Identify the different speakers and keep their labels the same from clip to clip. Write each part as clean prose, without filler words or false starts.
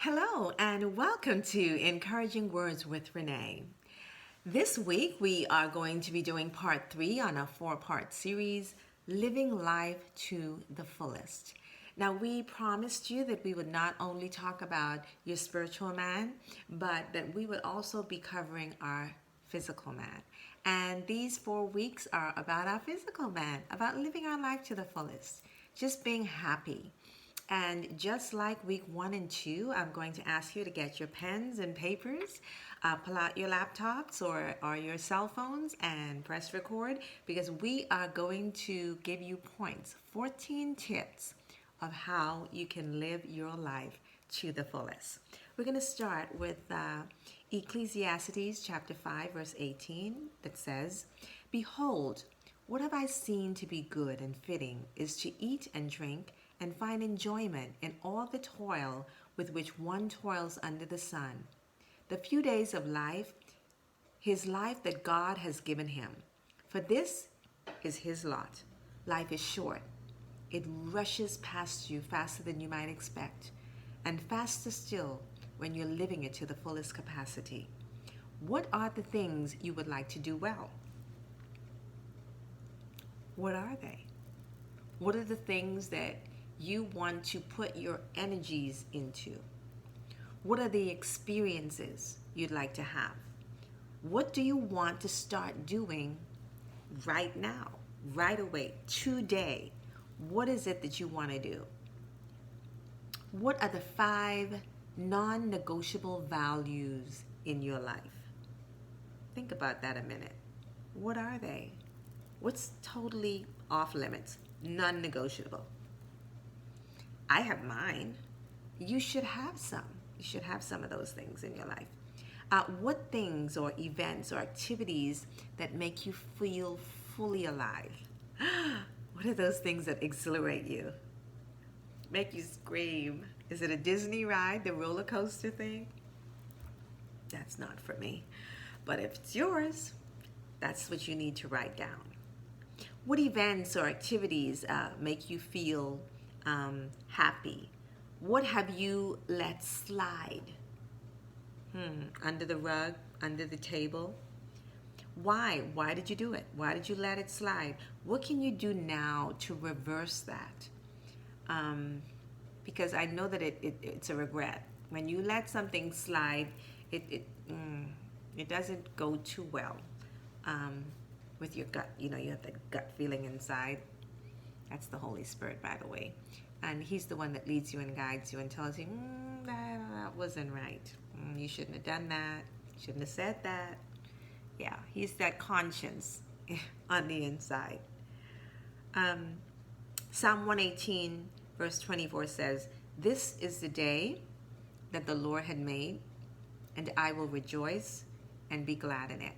Speaker 1: Hello, and welcome to Encouraging Words with Renae. This week, we are going to be doing part 3 on a 4-part series, Living Life to the Fullest. Now, we promised you that we would not only talk about your spiritual man, but that we would also be covering our physical man. And these 4 weeks are about our physical man, about living our life to the fullest, just being happy. And just like week 1 and 2, I'm going to ask you to get your pens and papers, pull out your laptops or your cell phones and press record, because we are going to give you points, 14 tips of how you can live your life to the fullest. We're going to start with Ecclesiastes chapter 5, verse 18, that says, "Behold, what have I seen to be good and fitting is to eat and drink and find enjoyment in all the toil with which one toils under the sun. The few days of life, his life that God has given him. For this is his lot. Life is short. It rushes past you faster than you might expect, and faster still when you're living it to the fullest capacity. What are the things you would like to do well? What are they? What are the things that you want to put your energies into? What are the experiences you'd like to have? What do you want to start doing right now, right away, today? What is it that you want to do? What are the 5 non-negotiable values in your life? Think about that a minute. What are they? What's totally off limits, non-negotiable? I have mine. You should have some. You should have some of those things in your life. What things or events or activities that make you feel fully alive? What are those things that exhilarate you? Make you scream? Is it a Disney ride, the roller coaster thing? That's not for me. But if it's yours, that's what you need to write down. What events or activities make you feel happy? What have you let slide? Under the rug, under the table? Why? Why did you do it? Why did you let it slide? What can you do now to reverse that? Because I know that it's a regret. When you let something slide, it doesn't go too well with your gut. You know, you have that gut feeling inside. That's the Holy Spirit, by the way. And he's the one that leads you and guides you and tells you, that wasn't right. You shouldn't have done that. Shouldn't have said that. Yeah, he's that conscience on the inside. Psalm 118, verse 24 says, "This is the day that the Lord had made, and I will rejoice and be glad in it."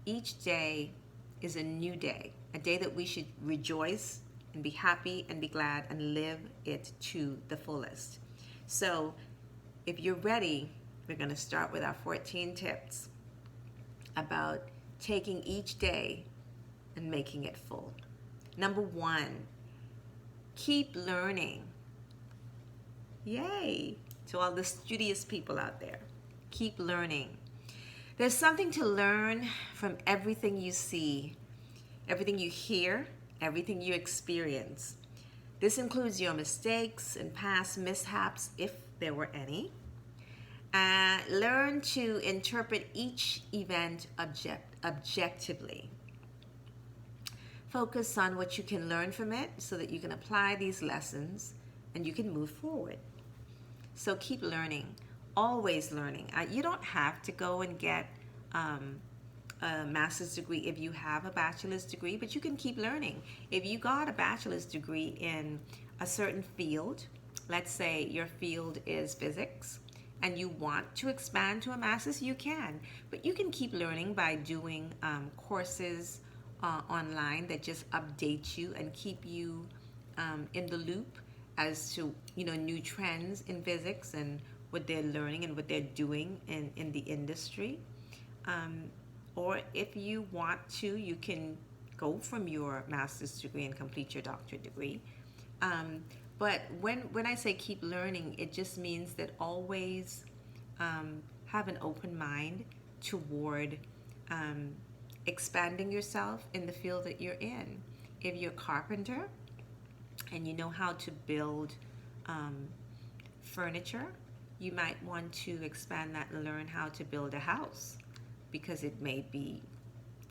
Speaker 1: Each day is a new day, a day that we should rejoice and be happy and be glad and live it to the fullest. So if you're ready, we're going to start with our 14 tips about taking each day and making it full. Number 1, keep learning. Yay to all the studious people out there. Keep learning. There's something to learn from everything you see, everything you hear, everything you experience. This includes your mistakes and past mishaps, if there were any. Learn to interpret each event objectively. Focus on what you can learn from it so that you can apply these lessons and you can move forward. So keep learning, always learning. You don't have to go and get a master's degree if you have a bachelor's degree, but you can keep learning. If you got a bachelor's degree in a certain field, let's say your field is physics, and you want to expand to a master's, you can. But you can keep learning by doing courses online that just update you and keep you in the loop as to new trends in physics and what they're learning and what they're doing in the industry. Or if you want to, you can go from your master's degree and complete your doctorate degree. But when I say keep learning, it just means that always have an open mind toward um, expanding yourself in the field that you're in. If you're a carpenter and you know how to build um, furniture, you might want to expand that and learn how to build a house because it may be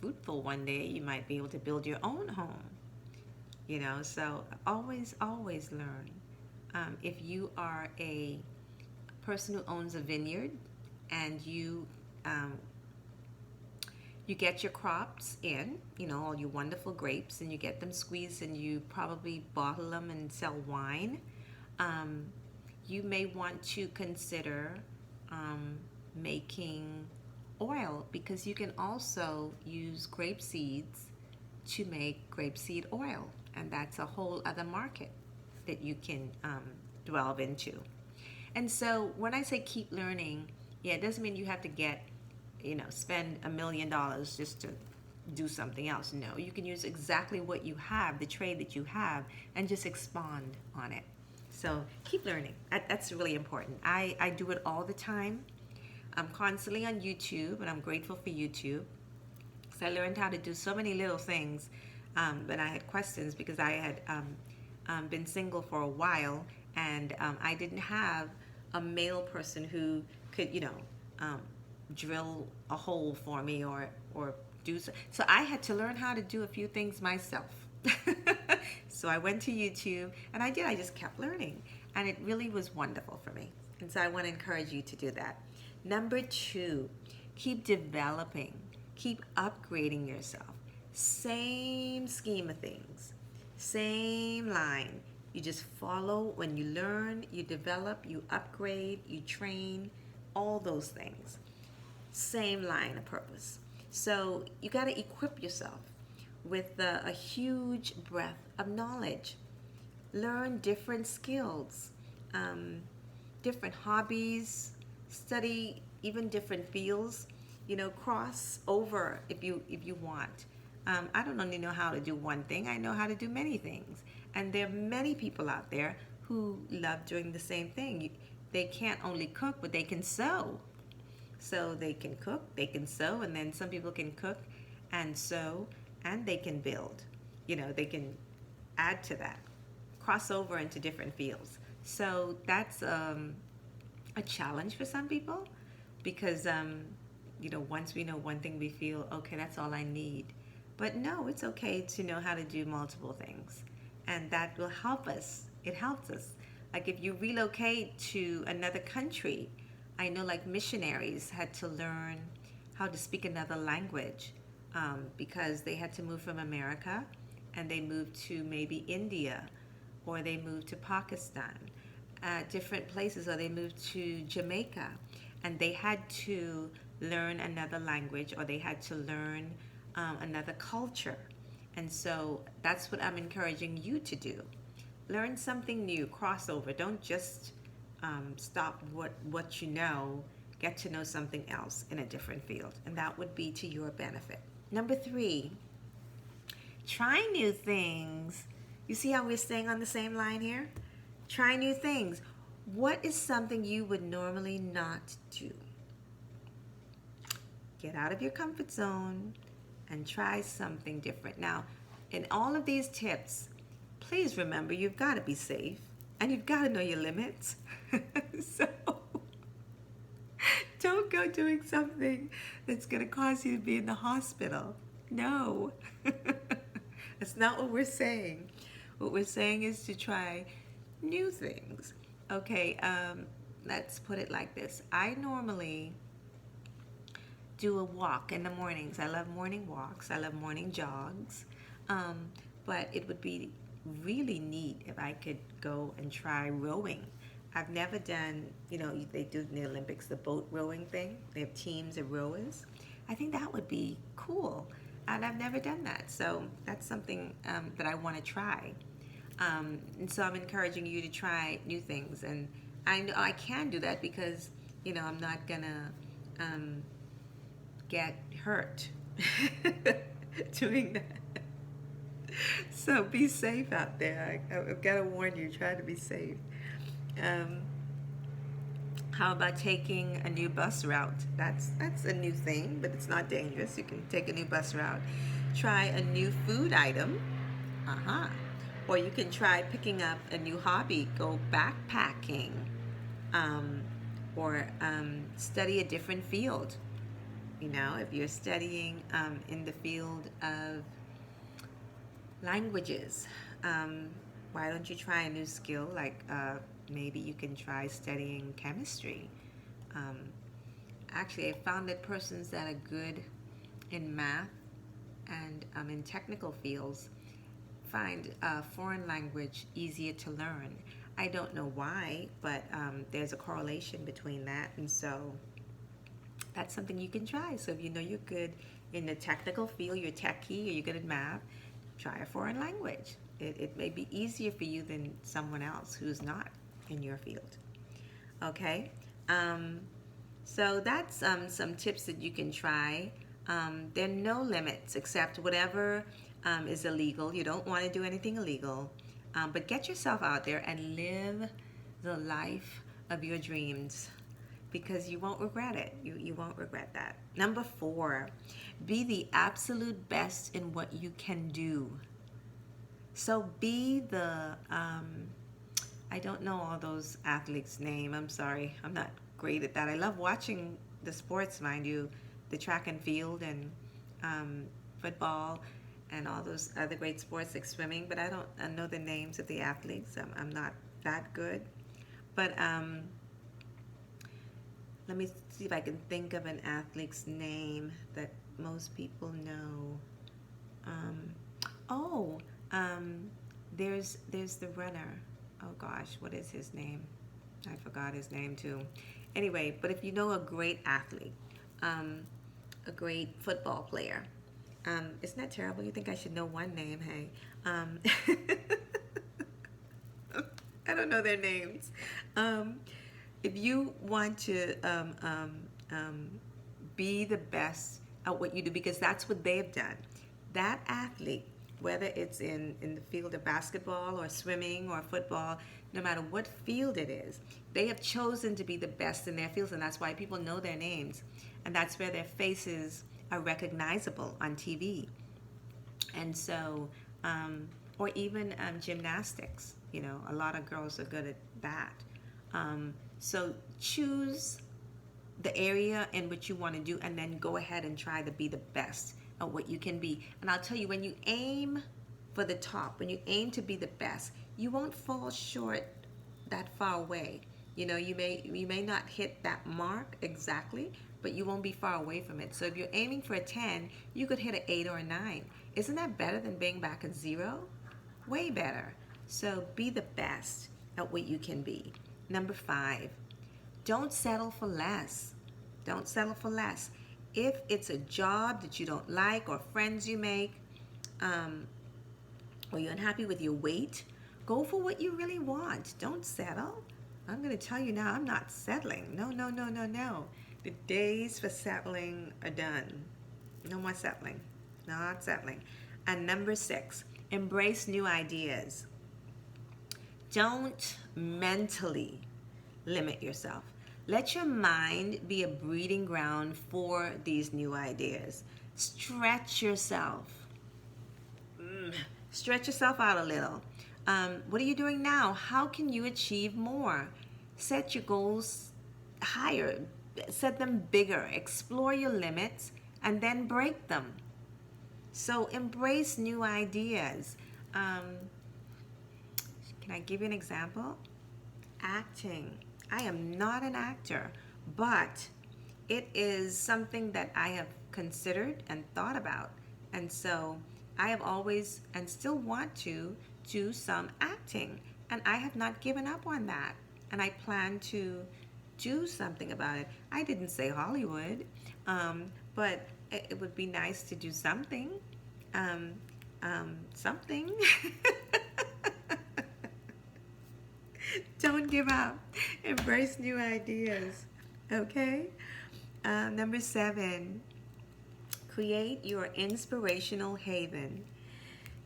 Speaker 1: fruitful one day. You might be able to build your own home, so always learn. If you are a person who owns a vineyard and you get your crops in, all your wonderful grapes, and you get them squeezed and you probably bottle them and sell wine. You may want to consider making oil, because you can also use grape seeds to make grapeseed oil, and that's a whole other market that you can delve into. And so when I say keep learning, it doesn't mean you have to spend $1 million just to do something else. No, you can use exactly what you have, the trade that you have, and just expand on it. So keep learning. That's really important. I do it all the time. I'm constantly on YouTube, and I'm grateful for YouTube. So I learned how to do so many little things, but I had questions because I had been single for a while, and I didn't have a male person who could, drill a hole for me or do so. So I had to learn how to do a few things myself. So I went to YouTube, and I just kept learning, and it really was wonderful for me. And so I want to encourage you to do that. Number 2, keep developing, keep upgrading yourself. Same scheme of things, same line. You just follow. When you learn, you develop, you upgrade, you train, all those things. Same line of purpose. So you got to equip yourself with a huge breadth of knowledge. Learn different skills, different hobbies, study even different fields, cross over if you want. I don't only know how to do one thing, I know how to do many things. And there are many people out there who love doing the same thing. They can't only cook, but they can sew. So they can cook, they can sew, and then some people can cook and sew, and they can build. They can add to that, cross over into different fields. So that's a challenge for some people, because once we know one thing, we feel, okay, that's all I need. But no, it's okay to know how to do multiple things, and that will help us. It helps us. Like if you relocate to another country, I know like missionaries had to learn how to speak another language because they had to move from America, and they moved to maybe India, or they moved to Pakistan, different places, or they moved to Jamaica, and they had to learn another language, or they had to learn another culture. And so that's what I'm encouraging you to do. Learn something new, crossover. Don't just stop what you know. Get to know something else in a different field, and that would be to your benefit. Number 3, try new things. You see how we're staying on the same line here? Try new things. What is something you would normally not do? Get out of your comfort zone and try something different. Now, in all of these tips, please remember you've got to be safe, and you've got to know your limits. So don't go doing something that's going to cause you to be in the hospital. No. That's not what we're saying. What we're saying is to try new things. Okay, let's put it like this. I normally do a walk in the mornings. I love morning walks. I love morning jogs. But it would be really neat if I could go and try rowing. I've never done, they do in the Olympics, the boat rowing thing. They have teams of rowers. I think that would be cool. And I've never done that. So that's something that I want to try. And so I'm encouraging you to try new things. And I know I can do that because, I'm not going to get hurt doing that. So be safe out there. I've got to warn you, try to be safe. Um, how about taking a new bus route? That's a new thing, but it's not dangerous. You can take a new bus route. Try a new food item. Uh-huh. Or you can try picking up a new hobby. Go backpacking. Um, or study a different field. You know, if you're studying in the field of languages, um, why don't you try a new skill? Like maybe you can try studying chemistry. Um, Actually, I found that persons that are good in math and in technical fields find a foreign language easier to learn. I don't know why, but there's a correlation between that, and so that's something you can try. So if you know you're good in the technical field, you're techie, or you're good at math, try a foreign language. It may be easier for you than someone else who's not in your field. Okay? So that's some tips that you can try. There are no limits except whatever is illegal. You don't want to do anything illegal. But get yourself out there and live the life of your dreams because you won't regret it. You won't regret that. Number 4, be the absolute best in what you can do. So be the, I don't know all those athletes' name. I'm sorry. I'm not great at that. I love watching the sports, mind you, the track and field and football and all those other great sports like swimming, but I know the names of the athletes. I'm not that good. But let me see if I can think of an athlete's name that most people know. There's the runner. Oh gosh, what is his name? I forgot his name too. Anyway, but if you know a great athlete, a great football player, isn't that terrible? You think I should know one name, hey? I don't know their names. If you want to be the best at what you do, because that's what they've done. That athlete, whether it's in the field of basketball or swimming or football, no matter what field it is, they have chosen to be the best in their fields, and that's why people know their names. And that's where their faces are recognizable on TV. And so, or even gymnastics, you know, a lot of girls are good at that. So choose the area in which you want to do and then go ahead and try to be the best at what you can be. And I'll tell you, when you aim for the top, when you aim to be the best, you won't fall short that far away. You know, you may not hit that mark exactly, but you won't be far away from it. So if you're aiming for a 10, you could hit an 8 or a 9. Isn't that better than being back at 0? Way better. So be the best at what you can be. Number 5, don't settle for less. Don't settle for less. If it's a job that you don't like or friends you make, or you're unhappy with your weight, go for what you really want. Don't settle. I'm going to tell you now, I'm not settling. No. The days for settling are done. No more settling. Not settling. And number 6, embrace new ideas. Don't mentally limit yourself. Let your mind be a breeding ground for these new ideas. Stretch yourself. Stretch yourself out a little. What are you doing now? How can you achieve more? Set your goals higher. Set them bigger. Explore your limits and then break them. So embrace new ideas. Can I give you an example? Acting. I am not an actor, but it is something that I have considered and thought about. And so I have always and still want to do some acting. And I have not given up on that. And I plan to do something about it. I didn't say Hollywood, but it would be nice to do something. Something. Don't give up. Embrace new ideas. Okay? Number 7, create your inspirational haven.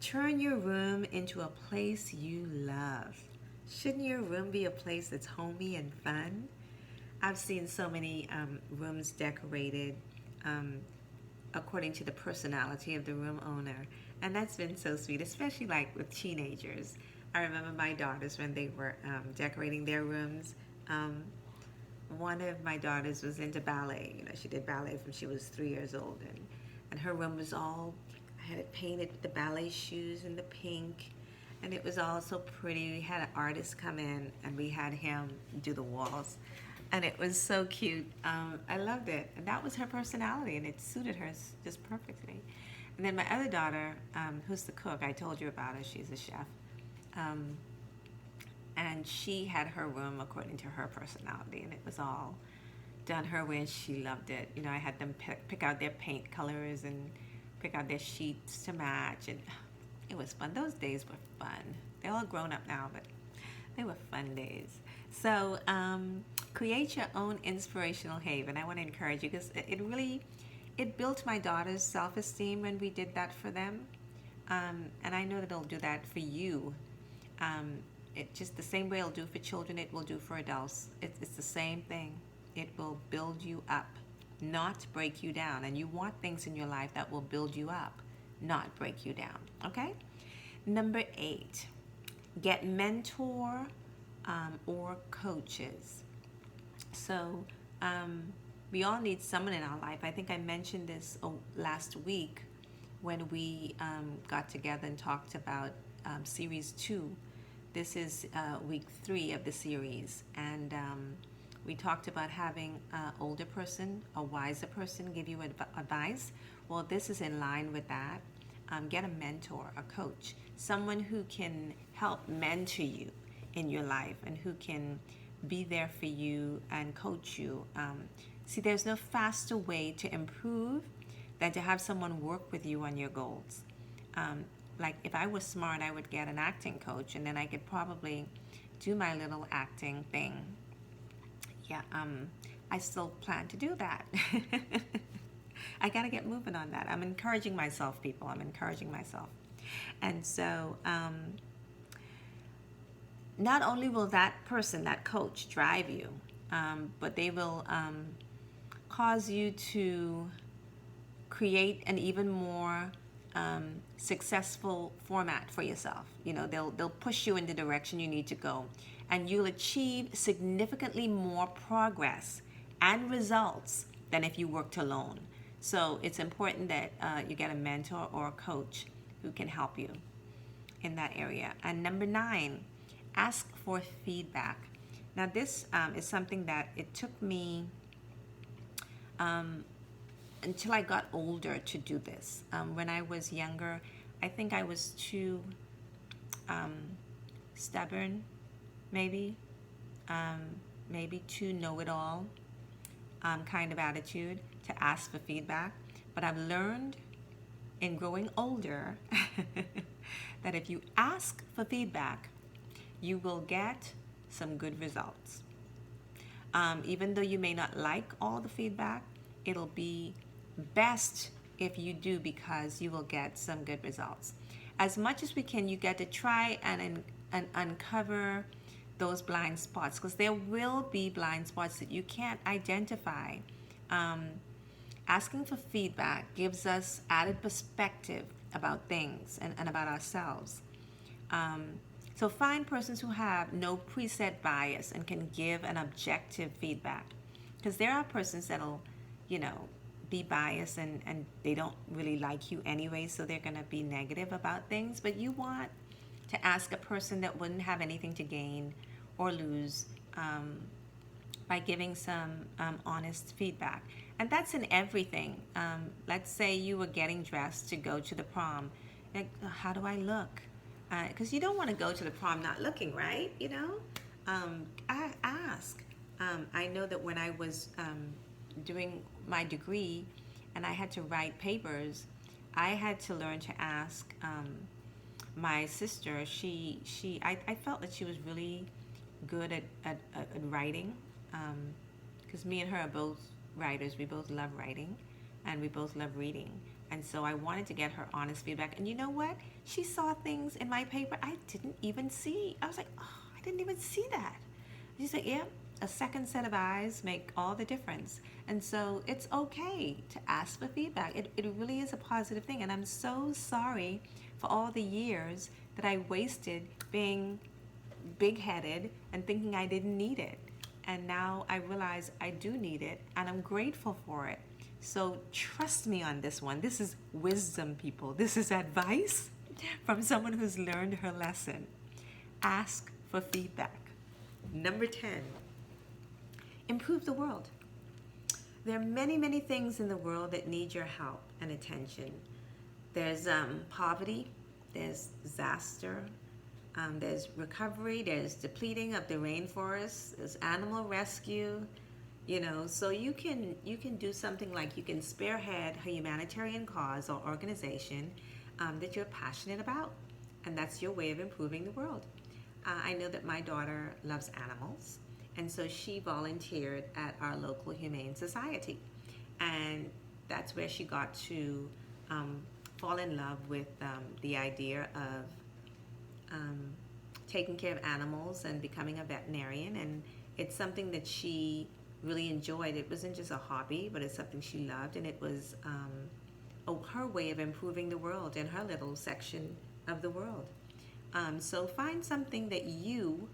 Speaker 1: Turn your room into a place you love. Shouldn't your room be a place that's homey and fun? I've seen so many rooms decorated um, according to the personality of the room owner, and that's been so sweet, especially like with teenagers. I remember my daughters when they were decorating their rooms. Um, One of my daughters was into ballet. You know, she did ballet from she was 3 years old, and her room was all, I had it painted with the ballet shoes and the pink, and it was all so pretty. We had an artist come in, and we had him do the walls, and it was so cute. I loved it, and that was her personality, and it suited her just perfectly. And then my other daughter, who's the cook, I told you about her. She's a chef. Um, and she had her room according to her personality, and it was all done her way, and she loved it. You know, I had them pick out their paint colors and pick out their sheets to match, and it was fun. Those days were fun. They're all grown up now, but they were fun days. So create your own inspirational haven. I want to encourage you, because it built my daughter's self-esteem when we did that for them, and I know that it'll do that for you. It just the same way it'll do for children, it will do for adults. It's the same thing. It will build you up, not break you down. And you want things in your life that will build you up, not break you down. Okay? Number 8, get mentor or coaches. So we all need someone in our life. I think I mentioned this last week when we got together and talked about series 2. This is week 3 of the series, and we talked about having an older person, a wiser person give you advice. Well, this is in line with that. Get a mentor, a coach, someone who can help mentor you in your life and who can be there for you and coach you. See, there's no faster way to improve than to have someone work with you on your goals. Like if I was smart, I would get an acting coach, and then I could probably do my little acting thing. Yeah, I still plan to do that. I got to get moving on that. I'm encouraging myself, people. I'm encouraging myself. And so not only will that person, that coach, drive you, but they will cause you to create an even more successful format for yourself. You know, they'll push you in the direction you need to go, and you'll achieve significantly more progress and results than if you worked alone. So it's important that you get a mentor or a coach who can help you in that area. And number 9, ask for feedback. Now this is something that it took me until I got older to do this. When I was younger, I think I was too stubborn, maybe too know-it-all kind of attitude to ask for feedback. But I've learned in growing older that if you ask for feedback, you will get some good results. Even though you may not like all the feedback, it'll be best if you do, because you will get some good results. As much as we can, you get to try and uncover those blind spots, because there will be blind spots that you can't identify. Asking for feedback gives us added perspective about things and about ourselves. So find persons who have no preset bias and can give an objective feedback, because there are persons that'll, be biased and they don't really like you anyway, so they're going to be negative about things. But you want to ask a person that wouldn't have anything to gain or lose by giving some honest feedback. And that's in everything. Let's say you were getting dressed to go to the prom. Like, how do I look? Because you don't want to go to the prom not looking right, I ask. I know that when I was doing my degree and I had to write papers, I had to learn to ask my sister. I felt that she was really good at writing, because me and her are both writers. We both love writing and we both love reading. And so I wanted to get her honest feedback. And you know what? She saw things in my paper I didn't even see. I was like, oh, I didn't even see that. She's like, yeah, a second set of eyes make all the difference. And so it's okay to ask for feedback. It really is a positive thing. And I'm so sorry for all the years that I wasted being big-headed and thinking I didn't need it. And now I realize I do need it, and I'm grateful for it. So trust me on this one. This is wisdom, people. This is advice from someone who's learned her lesson. Ask for feedback. Number 10, improve the world. There are many, many things in the world that need your help and attention. There's poverty, there's disaster, there's recovery, there's depleting of the rainforest, there's animal rescue, so you can do something like you can spearhead a humanitarian cause or organization that you're passionate about, and that's your way of improving the world. I know that my daughter loves animals, and so she volunteered at our local humane society, and that's where she got to fall in love with the idea of taking care of animals and becoming a veterinarian. And it's something that she really enjoyed. It wasn't just a hobby, but it's something she loved, and it was her way of improving the world in her little section of the world. So find something that you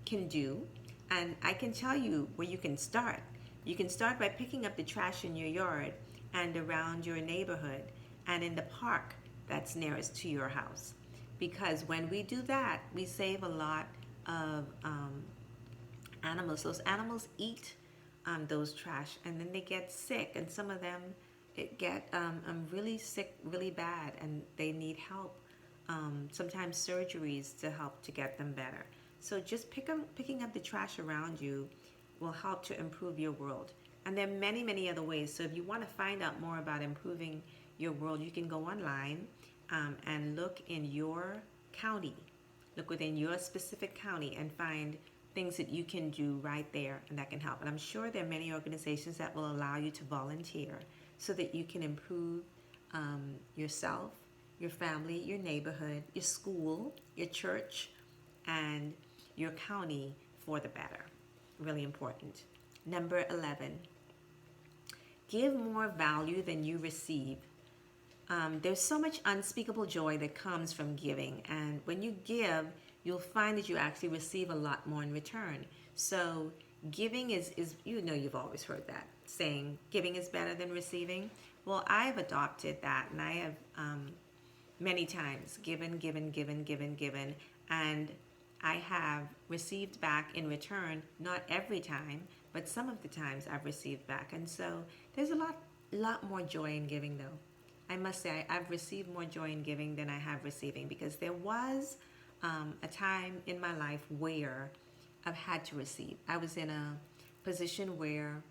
Speaker 1: can do, and I can tell you where you can start. You can start by picking up the trash in your yard and around your neighborhood and in the park that's nearest to your house. Because when we do that, we save a lot of animals. Those animals eat those trash, and then they get sick, and some of them get really sick really bad, and they need help, sometimes surgeries to help to get them better. So just picking up the trash around you will help to improve your world. And there are many, many other ways. So if you want to find out more about improving your world, you can go online and look in your county, look within your specific county, and find things that you can do right there and that can help. And I'm sure there are many organizations that will allow you to volunteer so that you can improve yourself, your family, your neighborhood, your school, your church, and your county for the better. Really important. Number 11, give more value than you receive. There's so much unspeakable joy that comes from giving, and when you give, you'll find that you actually receive a lot more in return. So giving is you've always heard that saying, giving is better than receiving. Well, I've adopted that, and I have many times given, and I have received back in return, not every time, but some of the times I've received back. And so there's a lot more joy in giving, though. I must say I've received more joy in giving than I have receiving, because there was a time in my life where I've had to receive. I was in a position where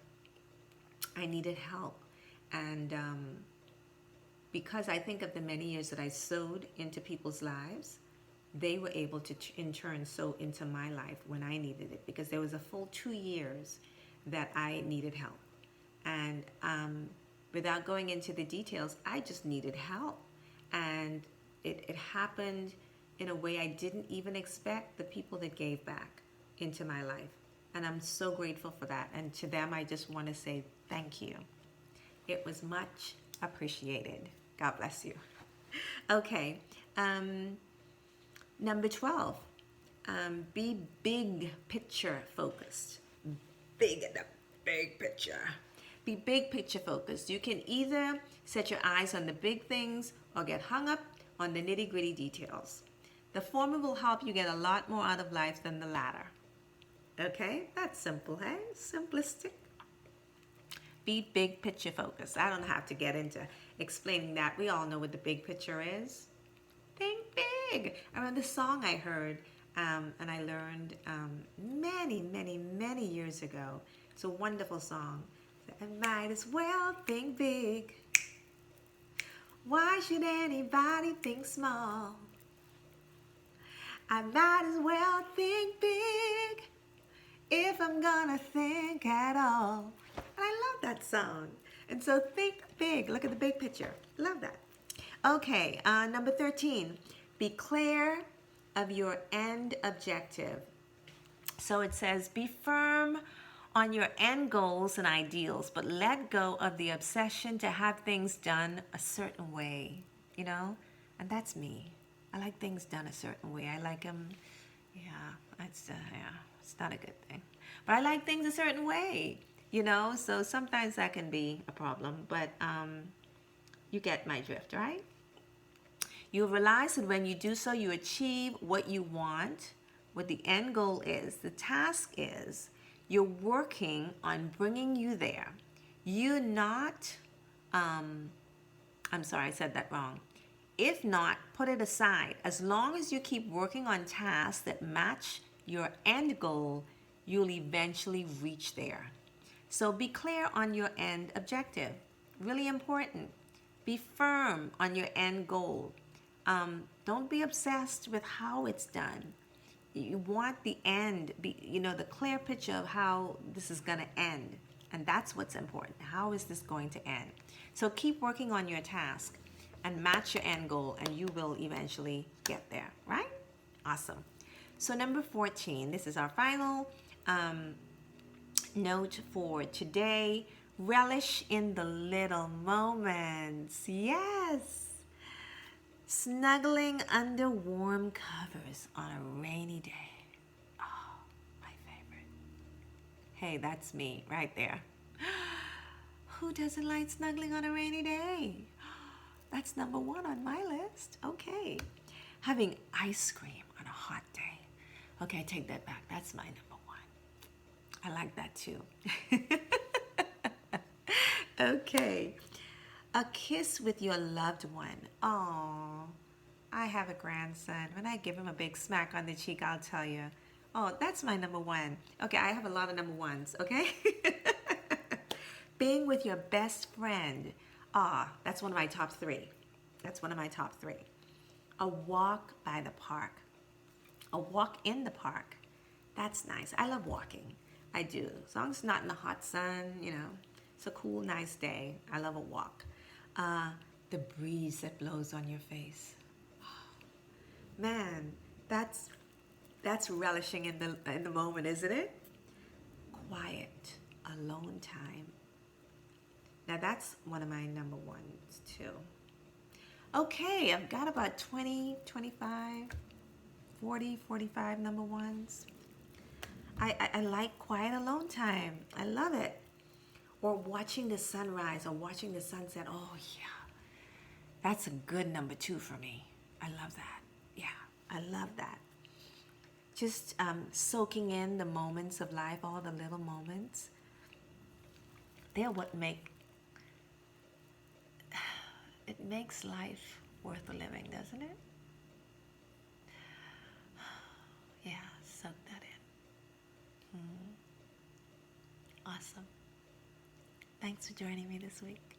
Speaker 1: I needed help, and because I think of the many years that I sowed into people's lives, they were able to in turn sow into my life when I needed it, because there was a full 2 years that I needed help. And without going into the details, I just needed help. And it happened in a way I didn't even expect, the people that gave back into my life. And I'm so grateful for that. And to them, I just want to say thank you. It was much appreciated. God bless you. Okay. Number 12, be big picture focused. Big picture. Be big picture focused. You can either set your eyes on the big things or get hung up on the nitty gritty details. The former will help you get a lot more out of life than the latter. Okay, that's simple, hey? Simplistic. Be big picture focused. I don't have to get into explaining that. We all know what the big picture is. Think big. I remember the song I heard and I learned many years ago. It's a wonderful song. I might as well think big. Why should anybody think small? I might as well think big if I'm gonna think at all. And I love that song. And so think big. Look at the big picture. Love that. Okay, number 13. Be clear of your end objective. So it says, be firm on your end goals and ideals, but let go of the obsession to have things done a certain way, you know? And that's me. I like things done a certain way. I like them, it's not a good thing. But I like things a certain way, you know? So sometimes that can be a problem, but you get my drift, right? You realize that when you do so, you achieve what you want, what the end goal is. The task is you're working on bringing you there. You're not, I'm sorry, I said that wrong. If not, put it aside. As long as you keep working on tasks that match your end goal, you'll eventually reach there. So be clear on your end objective. Really important. Be firm on your end goal. Don't be obsessed with how it's done. You want the end, the clear picture of how this is going to end. And that's what's important. How is this going to end? So keep working on your task and match your end goal, and you will eventually get there, right? Awesome. So number 14, this is our final note for today. Relish in the little moments. Yes. Snuggling under warm covers on a rainy day. Oh, my favorite. Hey, that's me right there. Who doesn't like snuggling on a rainy day? That's number 1 on my list. Okay. Having ice cream on a hot day. Okay, I take that back. That's my number 1. I like that too. Okay. A kiss with your loved one. Oh, I have a grandson. When I give him a big smack on the cheek, I'll tell you. Oh, that's my number 1. Okay, I have a lot of number 1s, okay? Being with your best friend. That's one of my top 3. That's one of my top 3. A walk by the park. A walk in the park. That's nice. I love walking. I do. As long as it's not in the hot sun, it's a cool, nice day. I love a walk. The breeze that blows on your face. Man, that's relishing in the moment, isn't it? Quiet, alone time. Now that's one of my number 1s too. Okay, I've got about 20, 25, 40, 45 number 1s. I like quiet alone time. I love it. Or watching the sunrise or watching the sunset. Oh, yeah. That's a good number 2 for me. I love that. Yeah, I love that. Just soaking in the moments of life, all the little moments. They're what it makes life worth a living, doesn't it? Yeah, soak that in. Awesome. Thanks for joining me this week.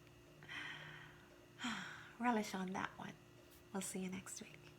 Speaker 1: Relish on that one. We'll see you next week.